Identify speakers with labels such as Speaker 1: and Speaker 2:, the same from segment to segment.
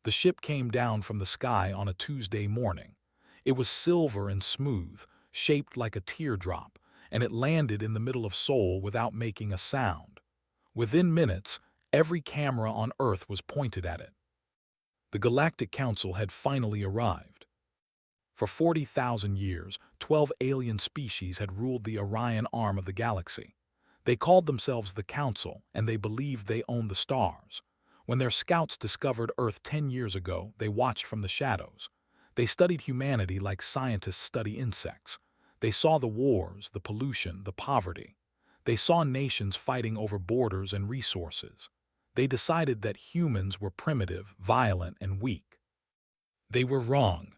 Speaker 1: The ship came down from the sky on a Tuesday morning. It was silver and smooth, shaped like a teardrop, and it landed in the middle of Seoul without making a sound. Within minutes, every camera on Earth was pointed at it. The Galactic Council had finally arrived. For 40,000 years, 12 alien species had ruled the Orion arm of the galaxy. They called themselves the Council, and they believed they owned the stars. When their scouts discovered Earth 10 years ago, they watched from the shadows. They studied humanity like scientists study insects. They saw the wars, the pollution, the poverty. They saw nations fighting over borders and resources. They decided that humans were primitive, violent, and weak. They were wrong.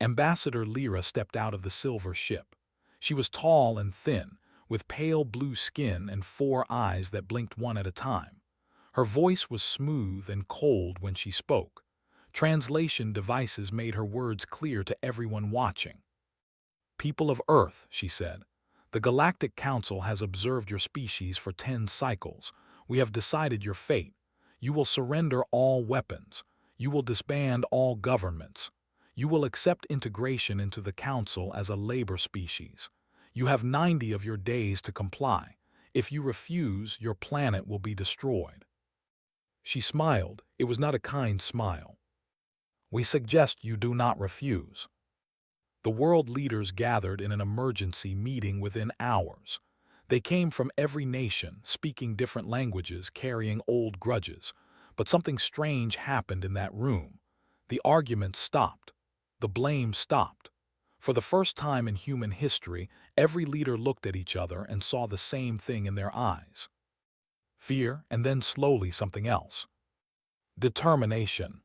Speaker 1: Ambassador Lyra stepped out of the silver ship. She was tall and thin, with pale blue skin and 4 eyes that blinked one at a time. Her voice was smooth and cold when she spoke. Translation devices made her words clear to everyone watching. "People of Earth," she said, "the Galactic Council has observed your species for 10 cycles. We have decided your fate. You will surrender all weapons. You will disband all governments. You will accept integration into the Council as a labor species. You have 90 of your days to comply. If you refuse, your planet will be destroyed." She smiled. It was not a kind smile. "We suggest you do not refuse." The world leaders gathered in an emergency meeting within hours. They came from every nation, speaking different languages, carrying old grudges. But something strange happened in that room. The argument stopped. The blame stopped. For the first time in human history, every leader looked at each other and saw the same thing in their eyes. Fear, and then slowly something else. Determination.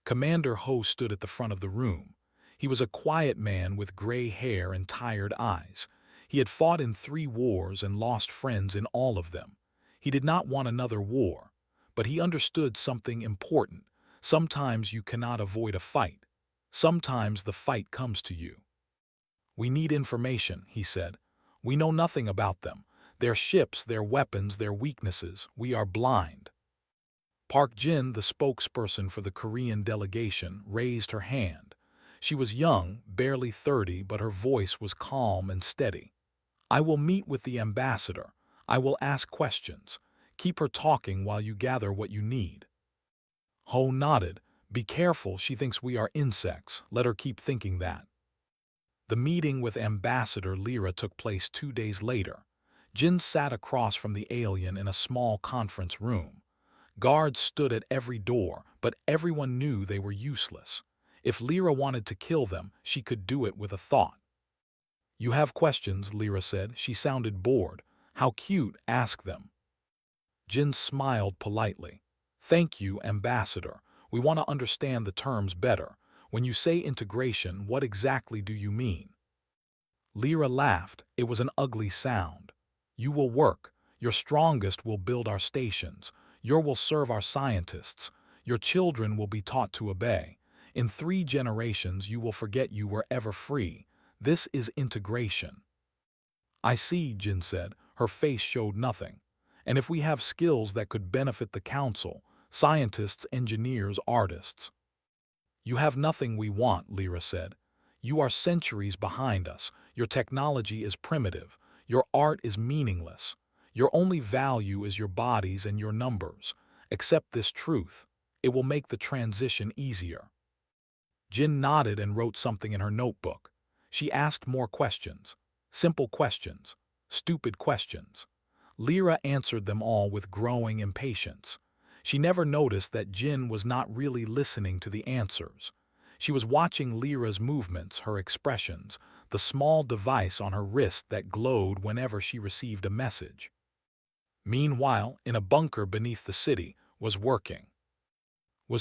Speaker 1: Commander Ho stood at the front of the room. He was a quiet man with gray hair and tired eyes. He had fought in 3 wars and lost friends in all of them. He did not want another war, but he understood something important. Sometimes you cannot avoid a fight. Sometimes the fight comes to you. "We need information," he said. "We know nothing about them. Their ships, their weapons, their weaknesses. We are blind." Park Jin, the spokesperson for the Korean delegation, raised her hand. She was young, barely 30, but her voice was calm and steady. "I will meet with the ambassador. I will ask questions. Keep her talking while you gather what you need." Ho nodded. "Be careful, she thinks we are insects. Let her keep thinking that." The meeting with Ambassador Lyra took place 2 days later. Jin sat across from the alien in a small conference room. Guards stood at every door, but everyone knew they were useless. If Lyra wanted to kill them, she could do it with a thought. "You have questions," Lyra said. She sounded bored. "How cute, ask them." Jin smiled politely. "Thank you, Ambassador. We want to understand the terms better. When you say integration, what exactly do you mean?" Lyra laughed. It was an ugly sound. "You will work. Your strongest will build our stations. Your will serve our scientists. Your children will be taught to obey. In 3 generations you will forget you were ever free. This is integration." "I see," Jin said. Her face showed nothing. "And if we have skills that could benefit the Council, scientists, engineers, artists." "You have nothing we want," Lyra said. "You are centuries behind us. Your technology is primitive. Your art is meaningless. Your only value is your bodies and your numbers. Accept this truth. It will make the transition easier." Jin nodded and wrote something in her notebook. She asked more questions. Simple questions. Stupid questions. Lyra answered them all with growing impatience. She never noticed that Jin was not really listening to the answers. She was watching Lyra's movements, her expressions, the small device on her wrist that glowed whenever she received a message. Meanwhile, in a bunker beneath the city, was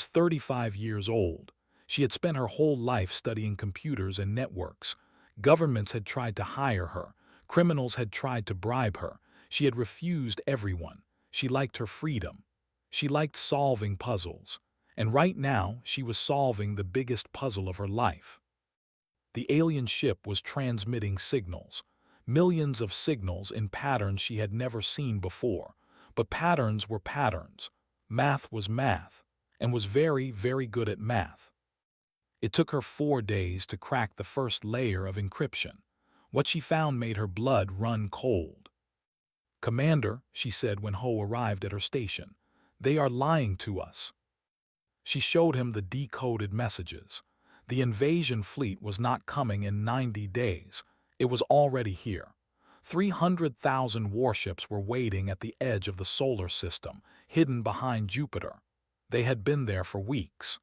Speaker 1: 35 years old. She had spent her whole life studying computers and networks. Governments had tried to hire her. Criminals had tried to bribe her. She had refused everyone. She liked her freedom. She liked solving puzzles. And right now, she was solving the biggest puzzle of her life. The alien ship was transmitting signals. Millions of signals in patterns she had never seen before. But patterns were patterns. Math was math. and was very, very good at math. It took her 4 days to crack the first layer of encryption. What she found made her blood run cold. "Commander," she said when Ho arrived at her station, "they are lying to us." She showed him the decoded messages. The invasion fleet was not coming in 90 days. It was already here. 300,000 warships were waiting at the edge of the solar system, hidden behind Jupiter. They had been there for weeks.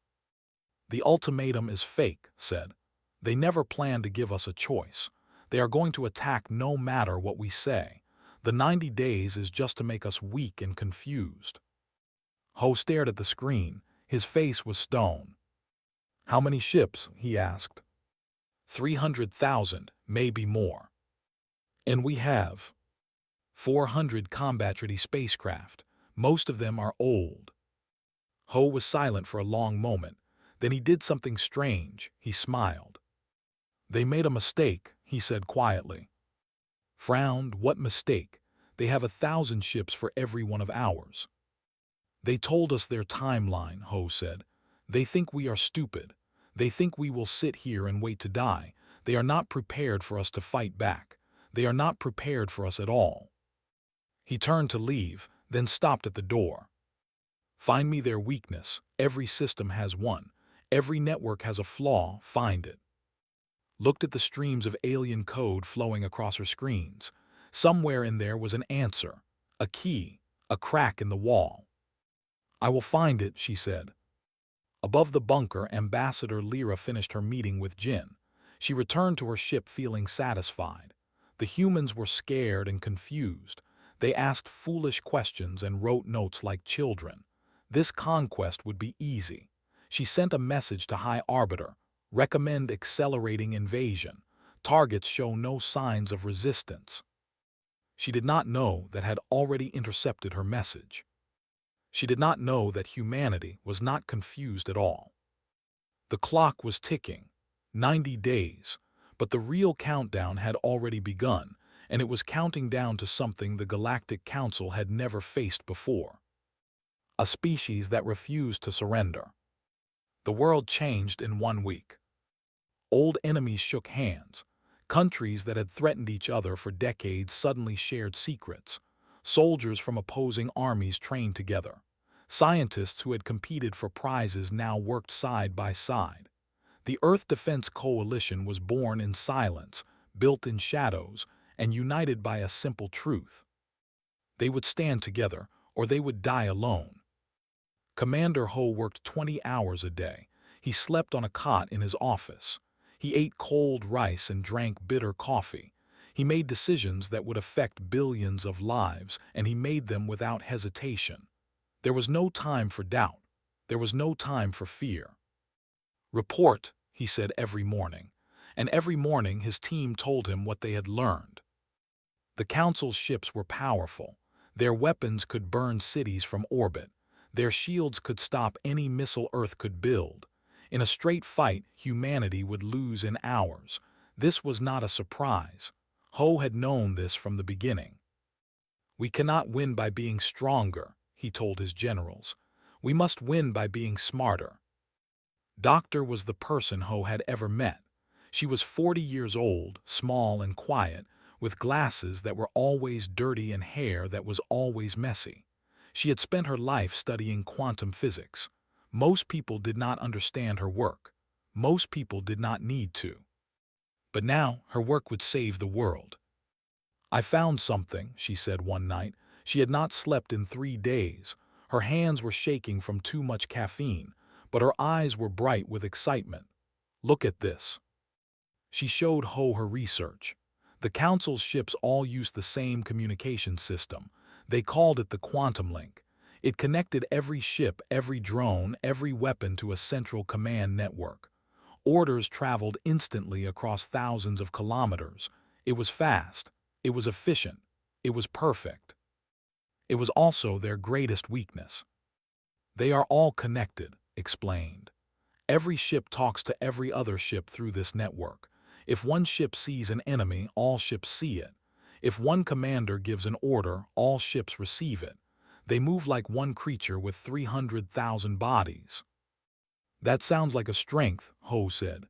Speaker 1: "The ultimatum is fake," said. "They never planned to give us a choice. They are going to attack no matter what we say. The 90 days is just to make us weak and confused." Ho stared at the screen. His face was stone. "How many ships?" he asked. 300,000, maybe more. "And we have 400 combat-ready spacecraft. Most of them are old." Ho was silent for a long moment. Then he did something strange. He smiled. "They made a mistake," he said quietly. Frowned. "What mistake? They have 1,000 ships for every one of ours." "They told us their timeline," Ho said. "They think we are stupid. They think we will sit here and wait to die. They are not prepared for us to fight back. They are not prepared for us at all." He turned to leave, then stopped at the door. "Find me their weakness. Every system has one. Every network has a flaw. Find it." Looked at the streams of alien code flowing across her screens. Somewhere in there was an answer, a key, a crack in the wall. "I will find it," she said. Above the bunker, Ambassador Lyra finished her meeting with Jin. She returned to her ship feeling satisfied. The humans were scared and confused. They asked foolish questions and wrote notes like children. This conquest would be easy. She sent a message to High Arbiter. "Recommend accelerating invasion. Targets show no signs of resistance." She did not know that had already intercepted her message. She did not know that humanity was not confused at all. The clock was ticking. 90 days. But the real countdown had already begun, and it was counting down to something the Galactic Council had never faced before. A species that refused to surrender. The world changed in 1 week. Old enemies shook hands. Countries that had threatened each other for decades suddenly shared secrets. Soldiers from opposing armies trained together. Scientists who had competed for prizes now worked side by side. The Earth Defense Coalition was born in silence, built in shadows, and united by a simple truth. They would stand together, or they would die alone. Commander Ho worked 20 hours a day. He slept on a cot in his office. He ate cold rice and drank bitter coffee. He made decisions that would affect billions of lives, and he made them without hesitation. There was no time for doubt. There was no time for fear. "Report," he said every morning. And every morning his team told him what they had learned. The Council's ships were powerful. Their weapons could burn cities from orbit. Their shields could stop any missile Earth could build. In a straight fight, humanity would lose in hours. This was not a surprise. Ho had known this from the beginning. "We cannot win by being stronger," he told his generals. "We must win by being smarter." Doctor was the person Ho had ever met. She was 40 years old, small and quiet, with glasses that were always dirty and hair that was always messy. She had spent her life studying quantum physics. Most people did not understand her work. Most people did not need to. But now her work would save the world. "I found something," she said one night. She had not slept in 3 days. Her hands were shaking from too much caffeine, but her eyes were bright with excitement. "Look at this." She showed Ho her research. The Council's ships all used the same communication system. They called it the Quantum Link. It connected every ship, every drone, every weapon to a central command network. Orders traveled instantly across thousands of kilometers. It was fast. It was efficient. It was perfect. It was also their greatest weakness. "They are all connected," explained. "Every ship talks to every other ship through this network. If one ship sees an enemy, all ships see it. If one commander gives an order, all ships receive it. They move like one creature with 300,000 bodies. That sounds like a strength, Ho said.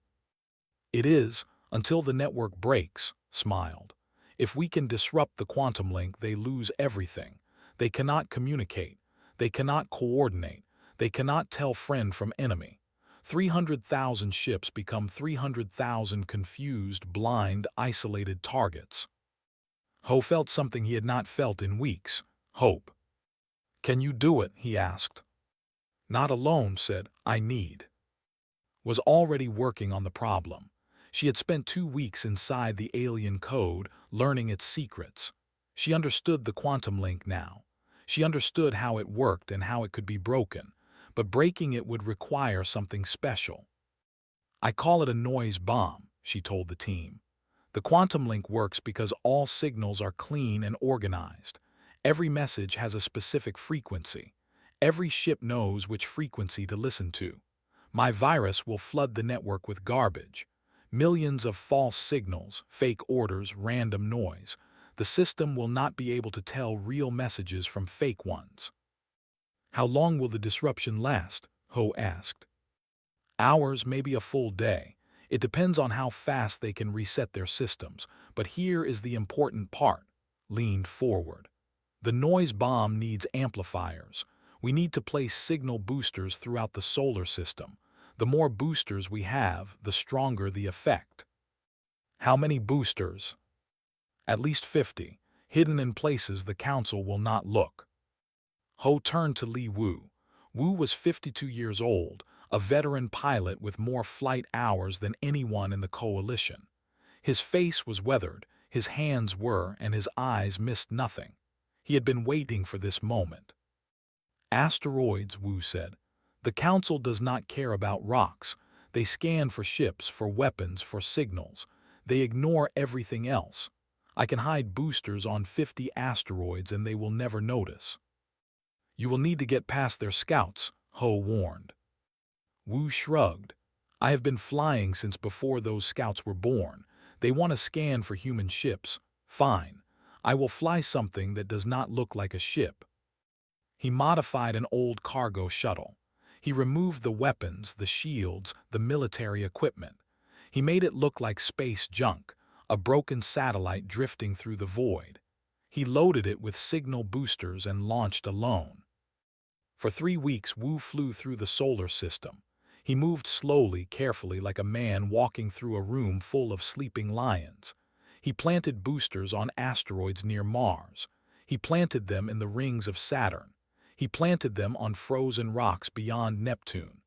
Speaker 1: It is, until the network breaks, smiled. If we can disrupt the quantum link, they lose everything. They cannot communicate. They cannot coordinate. They cannot tell friend from enemy. 300,000 ships become 300,000 confused, blind, isolated targets. Ho felt something he had not felt in weeks. Hope. Can you do it? He asked. Not alone, said, I need. Was already working on the problem. She had spent 2 weeks inside the alien code, learning its secrets. She understood the quantum link now. She understood how it worked and how it could be broken, but breaking it would require something special. I call it a noise bomb, she told the team. The quantum link works because all signals are clean and organized. Every message has a specific frequency. Every ship knows which frequency to listen to. My virus will flood the network with garbage. Millions of false signals, fake orders, random noise. The system will not be able to tell real messages from fake ones. How long will the disruption last? Ho asked. Hours, maybe a full day. It depends on how fast they can reset their systems. But here is the important part. Leaned forward. The noise bomb needs amplifiers. We need to place signal boosters throughout the solar system. The more boosters we have, the stronger the effect. How many boosters? At least 50, hidden in places the Council will not look. Ho turned to Li Wu. Wu was 52 years old, a veteran pilot with more flight hours than anyone in the coalition. His face was weathered, his hands were, and his eyes missed nothing. He had been waiting for this moment. Asteroids, Wu said. The Council does not care about rocks. They scan for ships, for weapons, for signals. They ignore everything else. I can hide boosters on 50 asteroids and they will never notice. You will need to get past their scouts, Ho warned. Wu shrugged. I have been flying since before those scouts were born. They want to scan for human ships. Fine. I will fly something that does not look like a ship. He modified an old cargo shuttle. He removed the weapons, the shields, the military equipment. He made it look like space junk, a broken satellite drifting through the void. He loaded it with signal boosters and launched alone. For 3 weeks, Wu flew through the solar system. He moved slowly, carefully, like a man walking through a room full of sleeping lions. He planted boosters on asteroids near Mars. He planted them in the rings of Saturn. He planted them on frozen rocks beyond Neptune.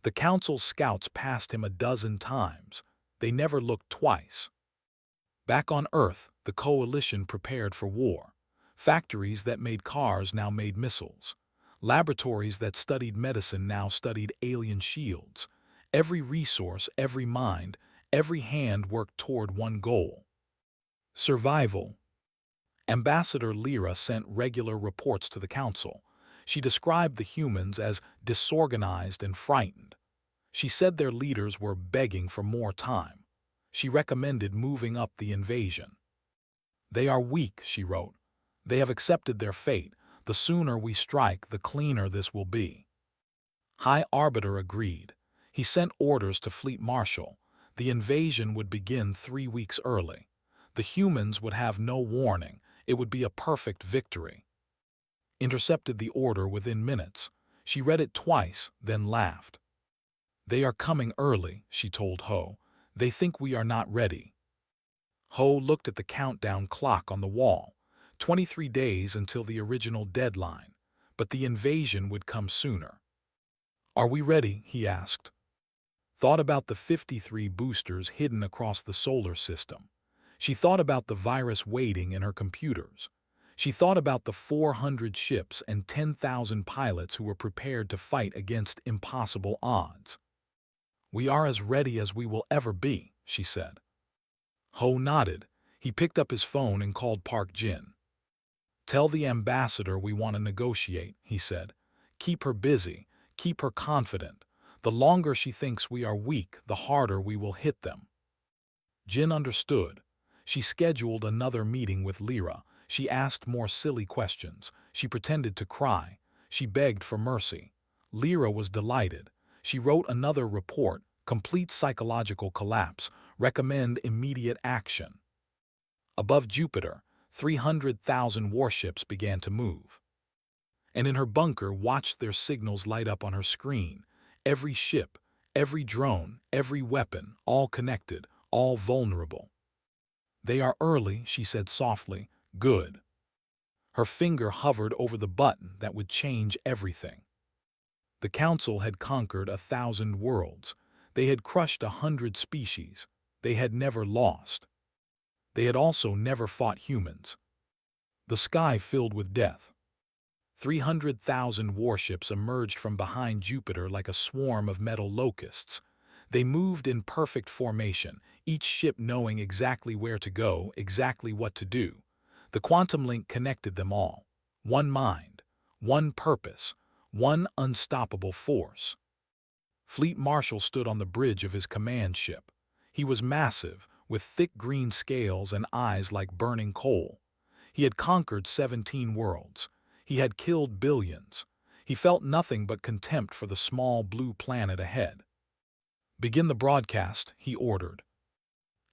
Speaker 1: The Council's scouts passed him a dozen times. They never looked twice. Back on Earth, the coalition prepared for war. Factories that made cars now made missiles. Laboratories that studied medicine now studied alien shields. Every resource, every mind, every hand worked toward one goal. Survival. Ambassador Lyra sent regular reports to the Council. She described the humans as disorganized and frightened. She said their leaders were begging for more time. She recommended moving up the invasion. They are weak, she wrote. They have accepted their fate. The sooner we strike, the cleaner this will be. High Arbiter agreed. He sent orders to Fleet Marshal. The invasion would begin 3 weeks early. The humans would have no warning. It would be a perfect victory. Intercepted the order within minutes. She read it twice, then laughed. They are coming early, she told Ho. They think we are not ready. Ho looked at the countdown clock on the wall. 23 days until the original deadline, but the invasion would come sooner. Are we ready? He asked. Thought about the 53 boosters hidden across the solar system. She thought about the virus waiting in her computers. She thought about the 400 ships and 10,000 pilots who were prepared to fight against impossible odds. We are as ready as we will ever be, she said. Ho nodded. He picked up his phone and called Park Jin. Tell the ambassador we want to negotiate, he said. Keep her busy, keep her confident. The longer she thinks we are weak, the harder we will hit them. Jin understood. She scheduled another meeting with Lyra. She asked more silly questions. She pretended to cry. She begged for mercy. Lyra was delighted. She wrote another report, complete psychological collapse, recommend immediate action. Above Jupiter, 300,000 warships began to move. And in her bunker watched their signals light up on her screen. Every ship, every drone, every weapon, all connected, all vulnerable. "They are early," she said softly. "Good." Her finger hovered over the button that would change everything. The Council had conquered 1,000 worlds. They had crushed 100 species. They had never lost. They had also never fought humans. The sky filled with death. 300,000 warships emerged from behind Jupiter like a swarm of metal locusts. They moved in perfect formation, each ship knowing exactly where to go, exactly what to do. The quantum link connected them all. One mind, one purpose, one unstoppable force. Fleet Marshal stood on the bridge of his command ship. He was massive, with thick green scales and eyes like burning coal. He had conquered 17 worlds. He had killed billions. He felt nothing but contempt for the small blue planet ahead. "Begin the broadcast," he ordered.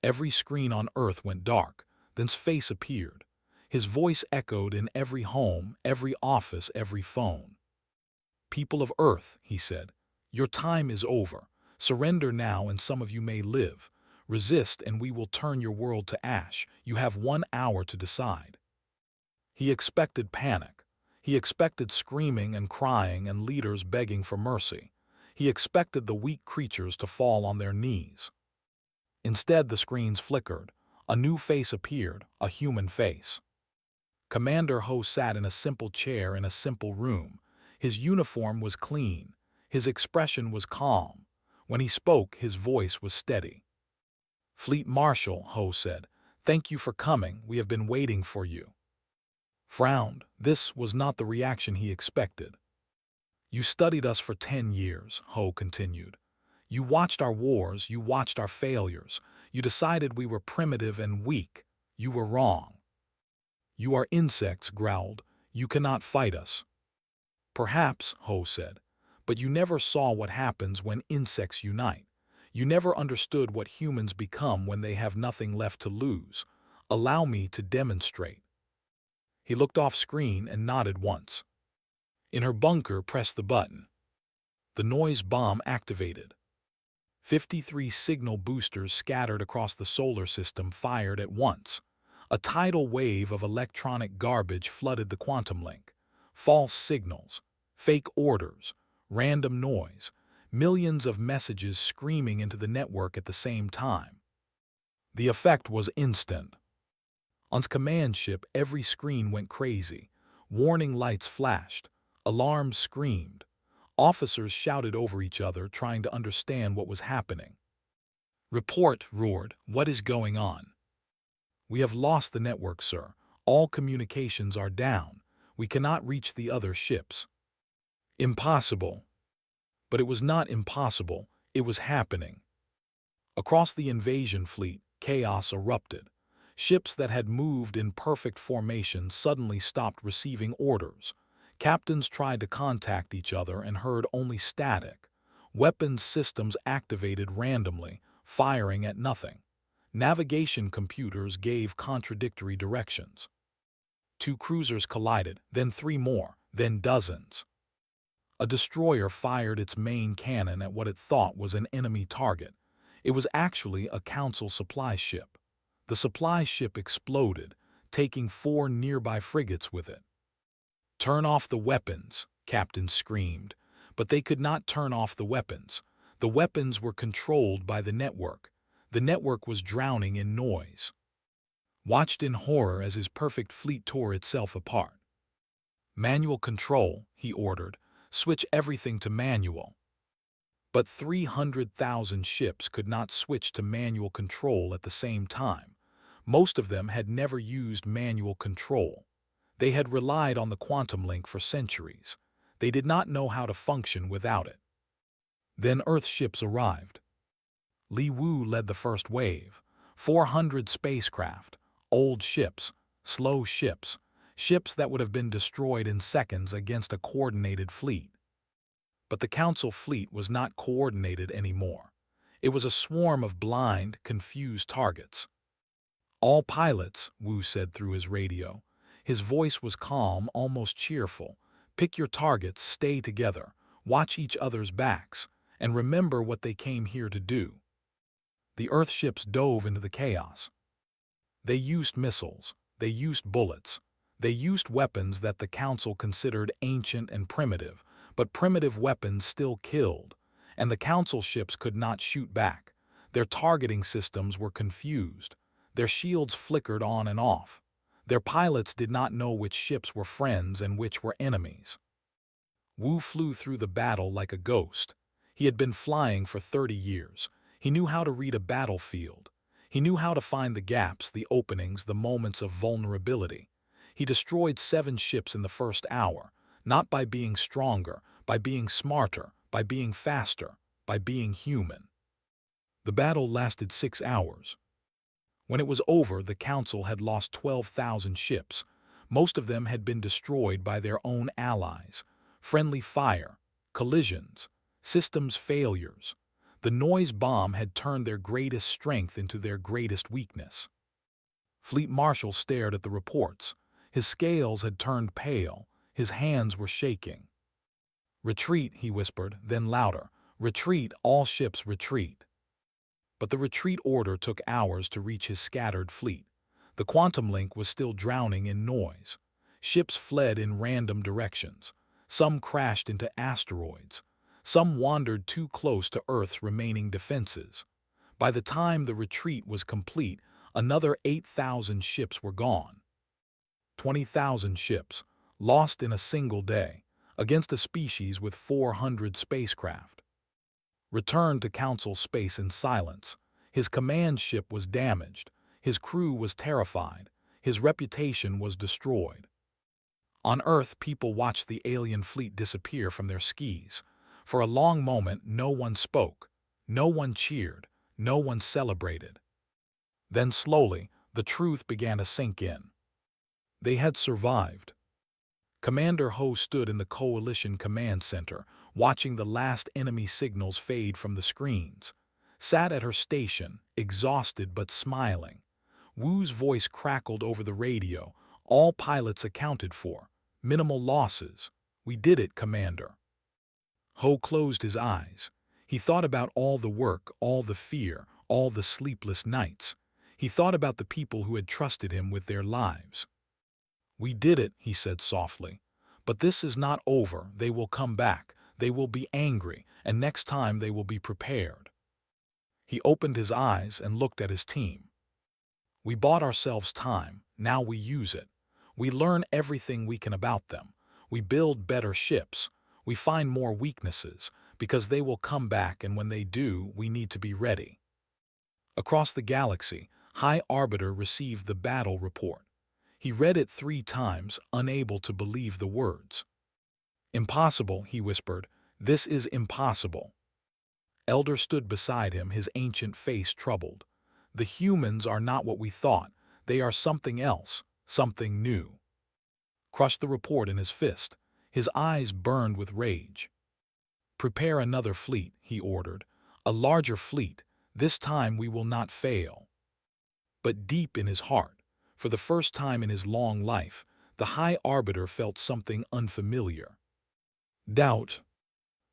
Speaker 1: Every screen on Earth went dark, then his face appeared. His voice echoed in every home, every office, every phone. "People of Earth," he said, "your time is over. Surrender now and some of you may live. Resist and we will turn your world to ash. You have 1 hour to decide." He expected panic. He expected screaming and crying and leaders begging for mercy. He expected the weak creatures to fall on their knees. Instead, the screens flickered. A new face appeared, a human face. Commander Ho sat in a simple chair in a simple room. His uniform was clean. His expression was calm. When he spoke, his voice was steady. "Fleet Marshal," Ho said, "thank you for coming. We have been waiting for you." Frowned. This was not the reaction he expected. "You studied us for 10 years, Ho continued. You watched our wars, you watched our failures. You decided we were primitive and weak. You were wrong. You are insects, growled. You cannot fight us." "Perhaps," Ho said, "but you never saw what happens when insects unite. You never understood what humans become when they have nothing left to lose. Allow me to demonstrate." He looked off screen and nodded once. In her bunker, pressed the button. The noise bomb activated. 53 signal boosters scattered across the solar system fired at once. A tidal wave of electronic garbage flooded the quantum link. False signals, fake orders, random noise, millions of messages screaming into the network at the same time. The effect was instant. On his command ship, every screen went crazy. Warning lights flashed. Alarms screamed. Officers shouted over each other, trying to understand what was happening. "Report," roared. "What is going on?" "We have lost the network, sir. All communications are down. We cannot reach the other ships." "Impossible." But it was not impossible. It was happening. Across the invasion fleet, chaos erupted. Ships that had moved in perfect formation suddenly stopped receiving orders. Captains tried to contact each other and heard only static. Weapons systems activated randomly, firing at nothing. Navigation computers gave contradictory directions. 2 cruisers collided, then 3 more, then dozens. A destroyer fired its main cannon at what it thought was an enemy target. It was actually a Council supply ship. The supply ship exploded, taking 4 nearby frigates with it. "Turn off the weapons," captains screamed. But they could not turn off the weapons. The weapons were controlled by the network. The network was drowning in noise. Watched in horror as his perfect fleet tore itself apart. "Manual control," he ordered. "Switch everything to manual." But 300,000 ships could not switch to manual control at the same time. Most of them had never used manual control. They had relied on the quantum link for centuries. They did not know how to function without it. Then Earth ships arrived. Li Wu led the first wave. 400 spacecraft, old ships, slow ships, ships that would have been destroyed in seconds against a coordinated fleet. But the Council fleet was not coordinated anymore. It was a swarm of blind, confused targets. "All pilots," Wu said through his radio. His voice was calm, almost cheerful. "Pick your targets, stay together, watch each other's backs, and remember what they came here to do." The Earth ships dove into the chaos. They used missiles, they used bullets, they used weapons that the Council considered ancient and primitive, but primitive weapons still killed, and the Council ships could not shoot back. Their targeting systems were confused. Their shields flickered on and off. Their pilots did not know which ships were friends and which were enemies. Wu flew through the battle like a ghost. He had been flying for 30 years. He knew how to read a battlefield. He knew how to find the gaps, the openings, the moments of vulnerability. He destroyed 7 ships in the first hour, not by being stronger, by being smarter, by being faster, by being human. The battle lasted 6 hours. When it was over, the Council had lost 12,000 ships. Most of them had been destroyed by their own allies. Friendly fire, collisions, systems failures. The noise bomb had turned their greatest strength into their greatest weakness. Fleet Marshal stared at the reports. His scales had turned pale. His hands were shaking. "Retreat," he whispered, then louder. "Retreat, all ships retreat." But the retreat order took hours to reach his scattered fleet. The quantum link was still drowning in noise. Ships fled in random directions. Some crashed into asteroids. Some wandered too close to Earth's remaining defenses. By the time the retreat was complete, another 8,000 ships were gone. 20,000 ships, lost in a single day, against a species with 400 spacecraft. Returned to Council space in silence. His command ship was damaged. His crew was terrified. His reputation was destroyed. On Earth, people watched the alien fleet disappear from their skis. For a long moment, no one spoke. No one cheered. No one celebrated. Then slowly, the truth began to sink in. They had survived. Commander Ho stood in the Coalition Command Center, watching the last enemy signals fade from the screens. Sat at her station, exhausted but smiling. Wu's voice crackled over the radio. "All pilots accounted for. Minimal losses. We did it, Commander." Ho closed his eyes. He thought about all the work, all the fear, all the sleepless nights. He thought about the people who had trusted him with their lives. "We did it," he said softly. "But this is not over. They will come back. They will be angry, and next time they will be prepared." He opened his eyes and looked at his team. "We bought ourselves time. Now we use it. We learn everything we can about them. We build better ships. We find more weaknesses, because they will come back, and when they do, we need to be ready." Across the galaxy, High Arbiter received the battle report. He read it 3 times, unable to believe the words. "Impossible," he whispered. "This is impossible." Elder stood beside him, his ancient face troubled. "The humans are not what we thought. They are something else, something new." Crushed the report in his fist. His eyes burned with rage. "Prepare another fleet," he ordered. "A larger fleet. This time we will not fail." But deep in his heart, for the first time in his long life, the High Arbiter felt something unfamiliar. Doubt.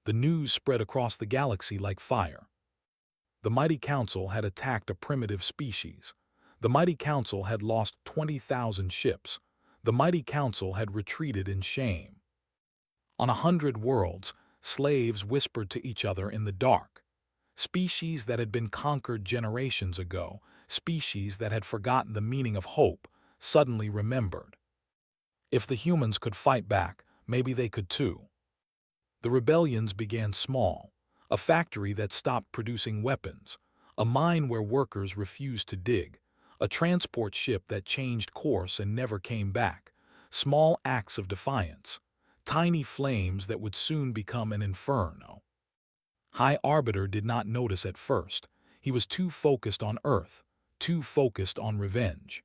Speaker 1: The news spread across the galaxy like fire. The Mighty Council had attacked a primitive species. The Mighty Council had lost 20,000 ships. The Mighty Council had retreated in shame. On 100 worlds, slaves whispered to each other in the dark. Species that had been conquered generations ago, species that had forgotten the meaning of hope, suddenly remembered. If the humans could fight back, maybe they could too. The rebellions began small, a factory that stopped producing weapons, a mine where workers refused to dig, a transport ship that changed course and never came back, small acts of defiance, tiny flames that would soon become an inferno. High Arbiter did not notice at first. He was too focused on Earth, too focused on revenge.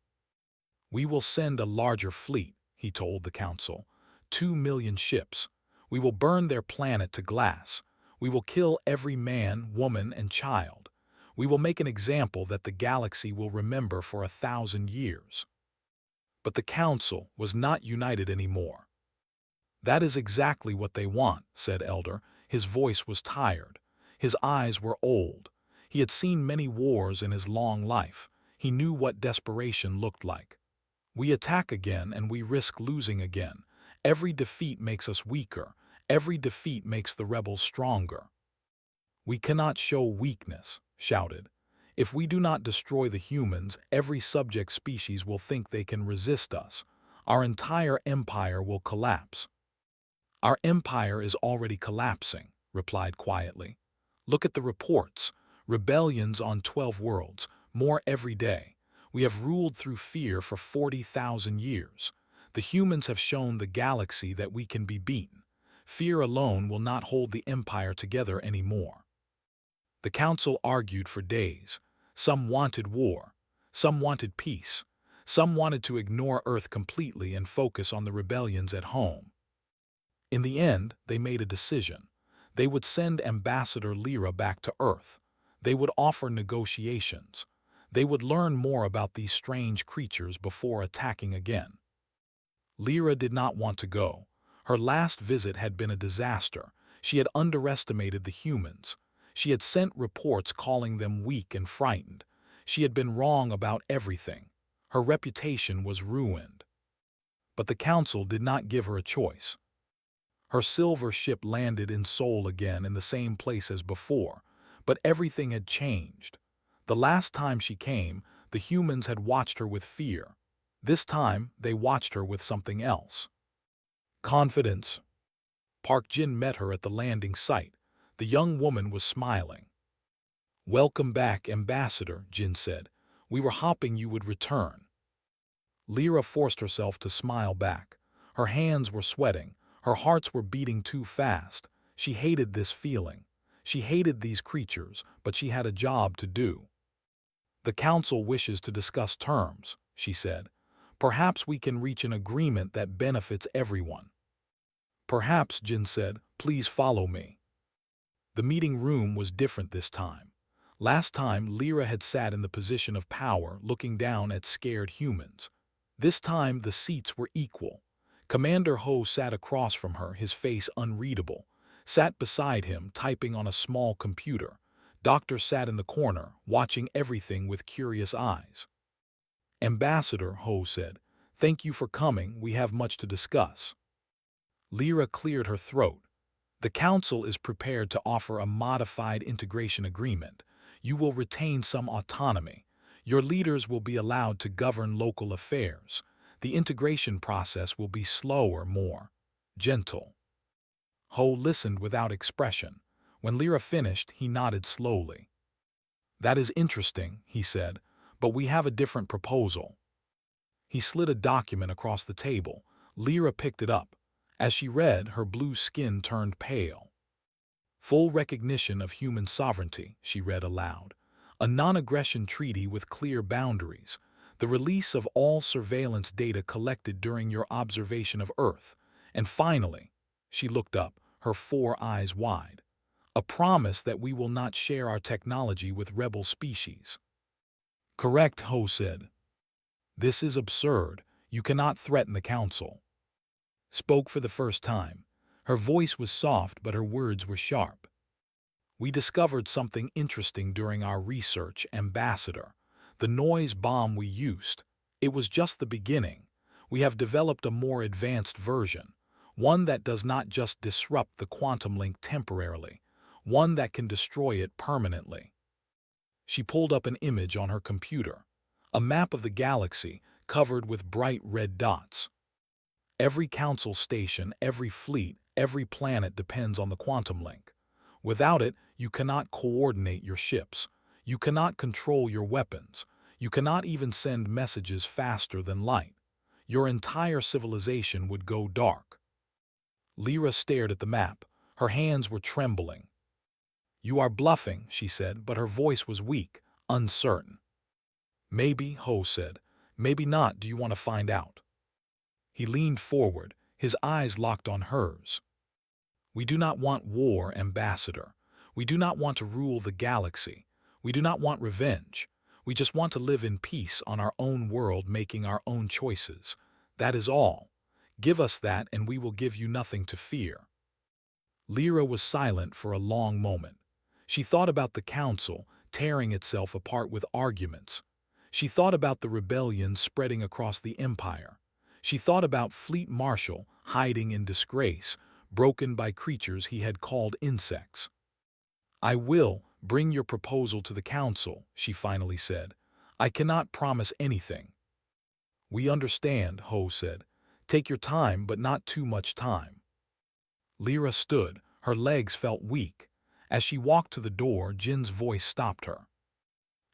Speaker 1: We will send a larger fleet, he told the council. 2 million ships. We will burn their planet to glass. We will kill every man, woman, and child. We will make an example that the galaxy will remember for 1,000 years. But the council was not united anymore. That is exactly what they want, said Elder. His voice was tired. His eyes were old. He had seen many wars in his long life. He knew what desperation looked like. We attack again and we risk losing again. Every defeat makes us weaker. Every defeat makes the rebels stronger. We cannot show weakness, shouted. If we do not destroy the humans, every subject species will think they can resist us. Our entire empire will collapse. Our empire is already collapsing, replied quietly. Look at the reports. Rebellions on 12 worlds, more every day. We have ruled through fear for 40,000 years. The humans have shown the galaxy that we can be beaten. Fear alone will not hold the empire together anymore. The council argued for days. Some wanted war. Some wanted peace. Some wanted to ignore Earth completely and focus on the rebellions at home. In the end, they made a decision. They would send Ambassador Lyra back to Earth. They would offer negotiations. They would learn more about these strange creatures before attacking again. Lyra did not want to go. Her last visit had been a disaster. She had underestimated the humans. She had sent reports calling them weak and frightened. She had been wrong about everything. Her reputation was ruined. But the council did not give her a choice. Her silver ship landed in Seoul again in the same place as before, but everything had changed. The last time she came, the humans had watched her with fear. This time, they watched her with something else. Confidence. Park Jin met her at the landing site. The young woman was smiling. "Welcome back, Ambassador," Jin said. "We were hoping you would return." Lyra forced herself to smile back. Her hands were sweating. Her hearts were beating too fast. She hated this feeling. She hated these creatures, but she had a job to do. "The council wishes to discuss terms," she said. "Perhaps we can reach an agreement that benefits everyone." "Perhaps," Jin said. "Please follow me." The meeting room was different this time. Last time, Lyra had sat in the position of power, looking down at scared humans. This time, the seats were equal. Commander Ho sat across from her, his face unreadable. Sat beside him, typing on a small computer. Doctor sat in the corner, watching everything with curious eyes. "Ambassador," Ho said, "thank you for coming. We have much to discuss." Lyra cleared her throat. "The Council is prepared to offer a modified integration agreement. You will retain some autonomy. Your leaders will be allowed to govern local affairs. The integration process will be slower, more gentle." Ho listened without expression. When Lyra finished, he nodded slowly. "That is interesting," he said, "but we have a different proposal." He slid a document across the table. Lyra picked it up. As she read, her blue skin turned pale. "Full recognition of human sovereignty," she read aloud. "A non-aggression treaty with clear boundaries. The release of all surveillance data collected during your observation of Earth. And finally," she looked up, her 4 eyes wide, "a promise that we will not share our technology with rebel species." "Correct," Ho said. "This is absurd. You cannot threaten the Council." Spoke for the first time. Her voice was soft, but her words were sharp. "We discovered something interesting during our research, Ambassador. The noise bomb we used. It was just the beginning. We have developed a more advanced version. One that does not just disrupt the quantum link temporarily. One that can destroy it permanently." She pulled up an image on her computer. A map of the galaxy, covered with bright red dots. Every council station, every fleet, every planet depends on the quantum link. Without it, you cannot coordinate your ships. You cannot control your weapons. You cannot even send messages faster than light. Your entire civilization would go dark. Lyra stared at the map. Her hands were trembling. "You are bluffing," she said, but her voice was weak, uncertain. "Maybe," Ho said. Maybe not. Do you want to find out? He leaned forward, his eyes locked on hers. We do not want war, Ambassador. We do not want to rule the galaxy. We do not want revenge. We just want to live in peace on our own world, making our own choices. That is all. Give us that and we will give you nothing to fear. Lyra was silent for a long moment. She thought about the council, tearing itself apart with arguments. She thought about the rebellion spreading across the empire. She thought about Fleet Marshal hiding in disgrace, broken by creatures he had called insects. I will bring your proposal to the council, she finally said. I cannot promise anything. We understand, Ho said. Take your time, but not too much time. Lyra stood. Her legs felt weak. As she walked to the door, Jin's voice stopped her.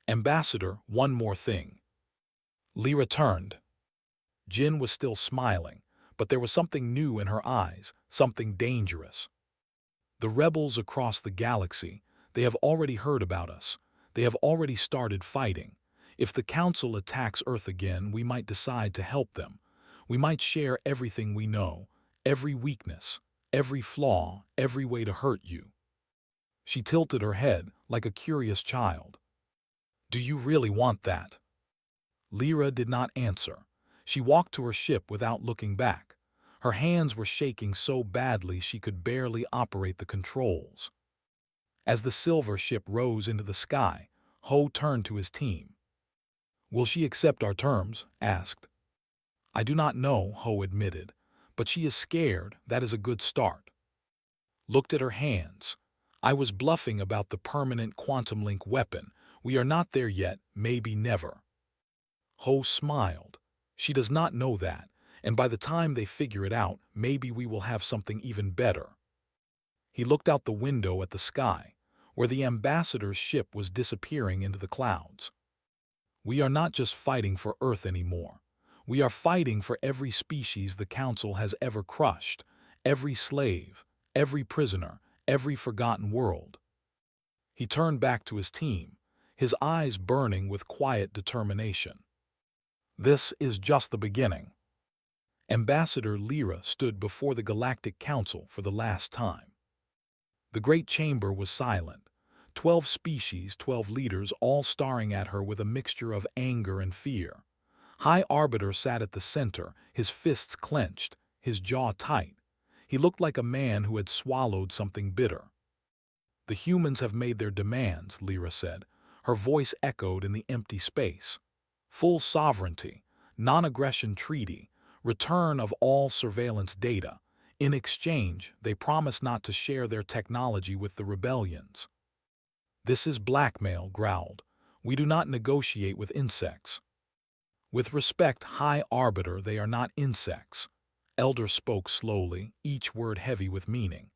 Speaker 1: Ambassador, one more thing. Lyra turned. Jin was still smiling, but there was something new in her eyes, something dangerous. The rebels across the galaxy, they have already heard about us. They have already started fighting. If the Council attacks Earth again, we might decide to help them. We might share everything we know, every weakness, every flaw, every way to hurt you. She tilted her head like a curious child. Do you really want that? Lyra did not answer. She walked to her ship without looking back. Her hands were shaking so badly she could barely operate the controls. As the silver ship rose into the sky, Ho turned to his team. Will she accept our terms? Asked. I do not know, Ho admitted, but she is scared. That is a good start. Looked at her hands. I was bluffing about the permanent quantum link weapon. We are not there yet, maybe never. Ho smiled. She does not know that, and by the time they figure it out, maybe we will have something even better. He looked out the window at the sky, where the ambassador's ship was disappearing into the clouds. We are not just fighting for Earth anymore. We are fighting for every species the Council has ever crushed, every slave, every prisoner, every forgotten world. He turned back to his team, his eyes burning with quiet determination. This is just the beginning. Ambassador Lyra stood before the Galactic Council for the last time. The great chamber was silent. 12 species, 12 leaders, all staring at her with a mixture of anger and fear. High Arbiter sat at the center, his fists clenched, his jaw tight. He looked like a man who had swallowed something bitter. The humans have made their demands, Lyra said. Her voice echoed in the empty space. Full sovereignty, non-aggression treaty, return of all surveillance data. In exchange, they promise not to share their technology with the rebellions. This is blackmail, growled. We do not negotiate with insects. With respect, High Arbiter, they are not insects. Elder spoke slowly, each word heavy with meaning.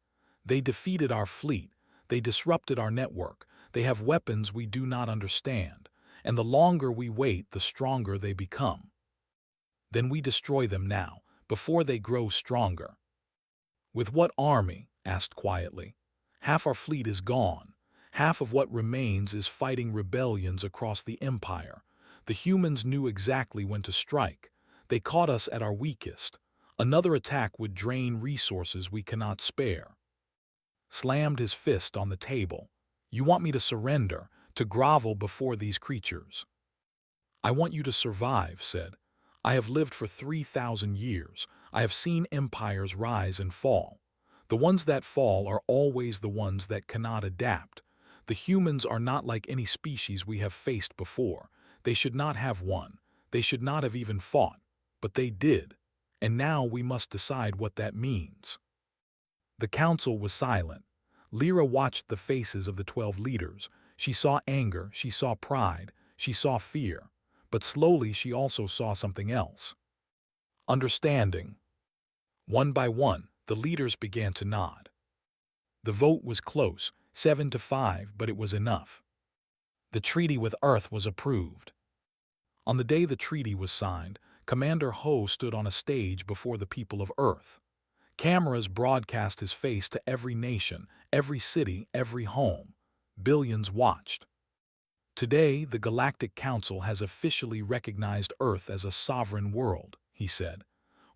Speaker 1: They defeated our fleet. They disrupted our network. They have weapons we do not understand. And the longer we wait, the stronger they become. Then we destroy them now, before they grow stronger. With what army? Asked quietly. Half our fleet is gone. Half of what remains is fighting rebellions across the empire. The humans knew exactly when to strike. They caught us at our weakest. Another attack would drain resources we cannot spare. Slammed his fist on the table. You want me to surrender, to grovel before these creatures? I want you to survive, said. I have lived for 3,000 years. I have seen empires rise and fall. The ones that fall are always the ones that cannot adapt. The humans are not like any species we have faced before. They should not have won. They should not have even fought. But they did. And now we must decide what that means. The council was silent. Lyra watched the faces of the 12 leaders. She saw anger, she saw pride, she saw fear. But slowly she also saw something else. Understanding. One by one, the leaders began to nod. The vote was close, 7-5, but it was enough. The treaty with Earth was approved. On the day the treaty was signed, Commander Ho stood on a stage before the people of Earth. Cameras broadcast his face to every nation, every city, every home. Billions watched. Today, the Galactic Council has officially recognized Earth as a sovereign world, he said.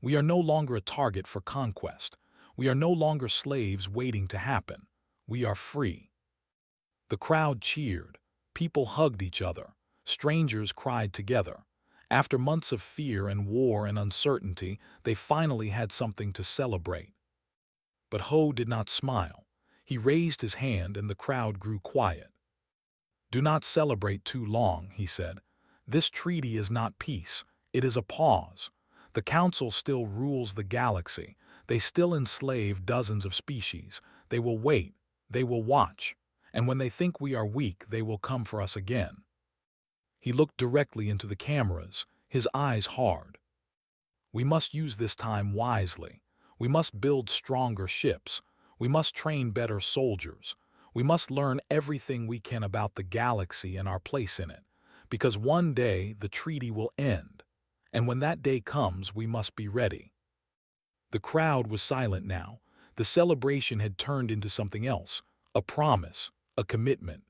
Speaker 1: We are no longer a target for conquest. We are no longer slaves waiting to happen. We are free. The crowd cheered. People hugged each other. Strangers cried together. After months of fear and war and uncertainty, they finally had something to celebrate. But Ho did not smile. He raised his hand and the crowd grew quiet. Do not celebrate too long, he said. This treaty is not peace. It is a pause. The Council still rules the galaxy. They still enslave dozens of species. They will wait. They will watch. And when they think we are weak, they will come for us again. He looked directly into the cameras, his eyes hard. We must use this time wisely. We must build stronger ships. We must train better soldiers. We must learn everything we can about the galaxy and our place in it, because one day the treaty will end, and when that day comes, we must be ready. The crowd was silent now. The celebration had turned into something else, a promise, a commitment.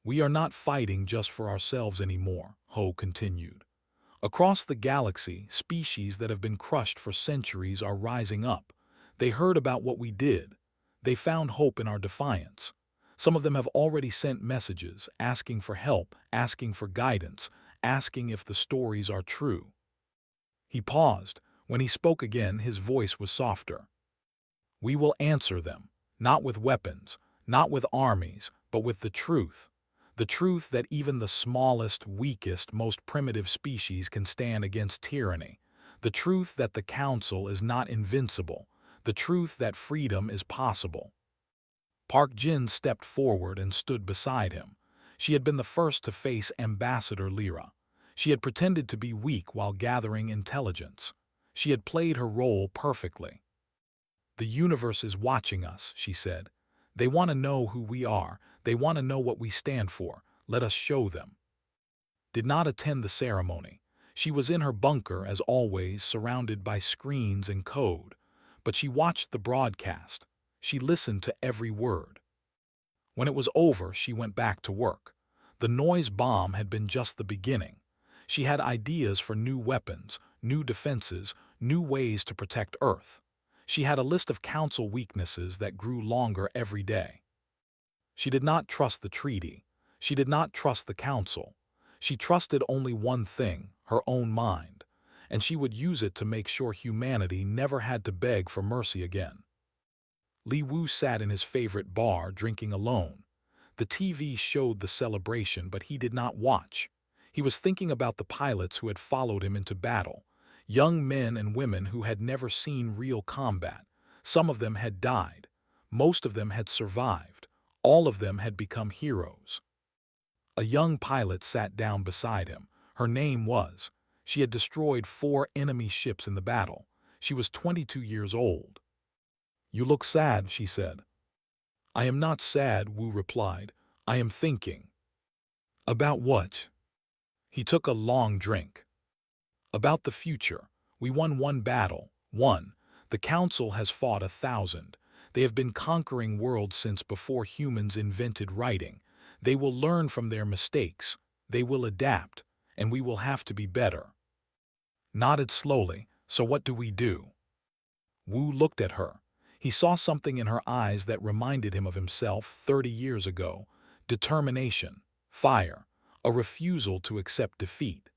Speaker 1: We are not fighting just for ourselves anymore, Ho continued. Across the galaxy, species that have been crushed for centuries are rising up. They heard about what we did. They found hope in our defiance. Some of them have already sent messages, asking for help, asking for guidance, asking if the stories are true. He paused. When he spoke again, his voice was softer. We will answer them, not with weapons, not with armies, but with the truth. The truth that even the smallest, weakest, most primitive species can stand against tyranny. The truth that the Council is not invincible. The truth that freedom is possible. Park Jin stepped forward and stood beside him. She had been the first to face Ambassador Lyra. She had pretended to be weak while gathering intelligence. She had played her role perfectly. The universe is watching us, she said. They want to know who we are. They want to know what we stand for. Let us show them. Did not attend the ceremony. She was in her bunker, as always, surrounded by screens and code. But she watched the broadcast. She listened to every word. When it was over, she went back to work. The noise bomb had been just the beginning. She had ideas for new weapons, new defenses, new ways to protect Earth. She had a list of Council weaknesses that grew longer every day. She did not trust the treaty. She did not trust the Council. She trusted only one thing, her own mind, and she would use it to make sure humanity never had to beg for mercy again. Li Wu sat in his favorite bar, drinking alone. The TV showed the celebration, but he did not watch. He was thinking about the pilots who had followed him into battle, young men and women who had never seen real combat. Some of them had died. Most of them had survived. All of them had become heroes. A young pilot sat down beside him. Her name was. She had destroyed 4 enemy ships in the battle. She was 22 years old. You look sad, she said. I am not sad, Wu replied. I am thinking. About what? He took a long drink. About the future. We won 1 battle. 1. The Council has fought 1,000. They have been conquering worlds since before humans invented writing. They will learn from their mistakes. They will adapt, and we will have to be better. Nodded slowly. So what do we do? Wu looked at her. He saw something in her eyes that reminded him of himself 30 years ago. Determination, fire, a refusal to accept defeat.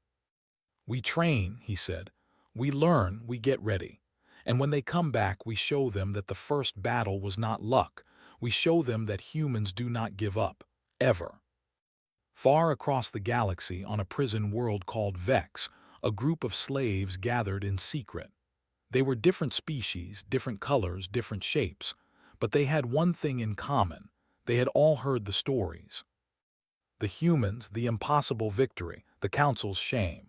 Speaker 1: We train, he said. We learn, we get ready. And when they come back, we show them that the first battle was not luck. We show them that humans do not give up, ever. Far across the galaxy, on a prison world called Vex, a group of slaves gathered in secret. They were different species, different colors, different shapes, but they had one thing in common. They had all heard the stories. The humans, the impossible victory, the Council's shame.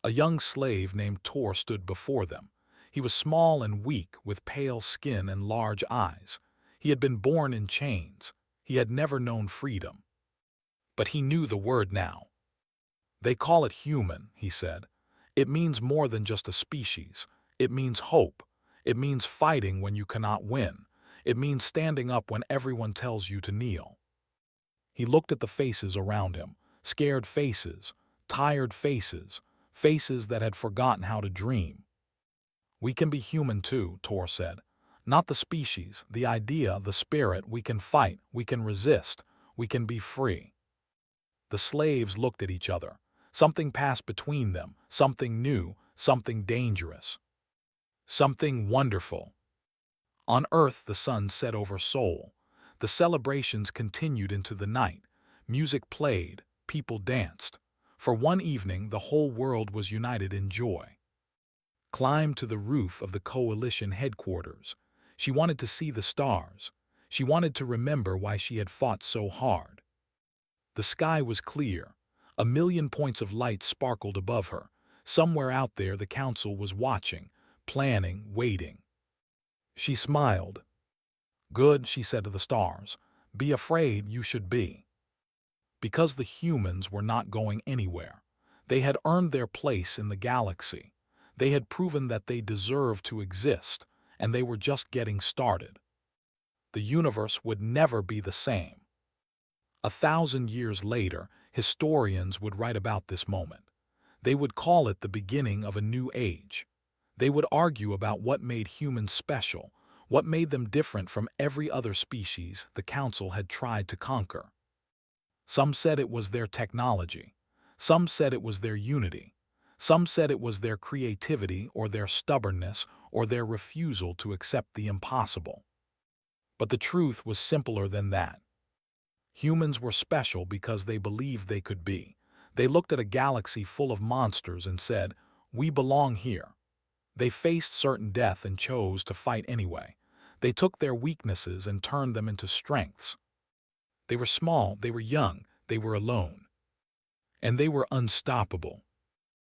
Speaker 1: A young slave named Tor stood before them. He was small and weak, with pale skin and large eyes. He had been born in chains. He had never known freedom. But he knew the word now. They call it human, he said. It means more than just a species. It means hope. It means fighting when you cannot win. It means standing up when everyone tells you to kneel. He looked at the faces around him, scared faces, tired faces, faces that had forgotten how to dream. "We can be human too," Tor said. "Not the species, the idea, the spirit. We can fight, we can resist, we can be free." The slaves looked at each other. Something passed between them, something new, something dangerous, something wonderful. On Earth, the sun set over Sol. The celebrations continued into the night. Music played, people danced. For one evening, the whole world was united in joy. Climbed to the roof of the coalition headquarters. She wanted to see the stars. She wanted to remember why she had fought so hard. The sky was clear. A million points of light sparkled above her. Somewhere out there the council was watching, planning, waiting. She smiled. "Good," she said to the stars. "Be afraid, you should be." Because the humans were not going anywhere. They had earned their place in the galaxy. They had proven that they deserved to exist, and they were just getting started. The universe would never be the same. 1,000 years later, historians would write about this moment. They would call it the beginning of a new age. They would argue about what made humans special, what made them different from every other species the Council had tried to conquer. Some said it was their technology. Some said it was their unity. Some said it was their creativity or their stubbornness or their refusal to accept the impossible. But the truth was simpler than that. Humans were special because they believed they could be. They looked at a galaxy full of monsters and said, "We belong here." They faced certain death and chose to fight anyway. They took their weaknesses and turned them into strengths. They were small, they were young, they were alone. And they were unstoppable.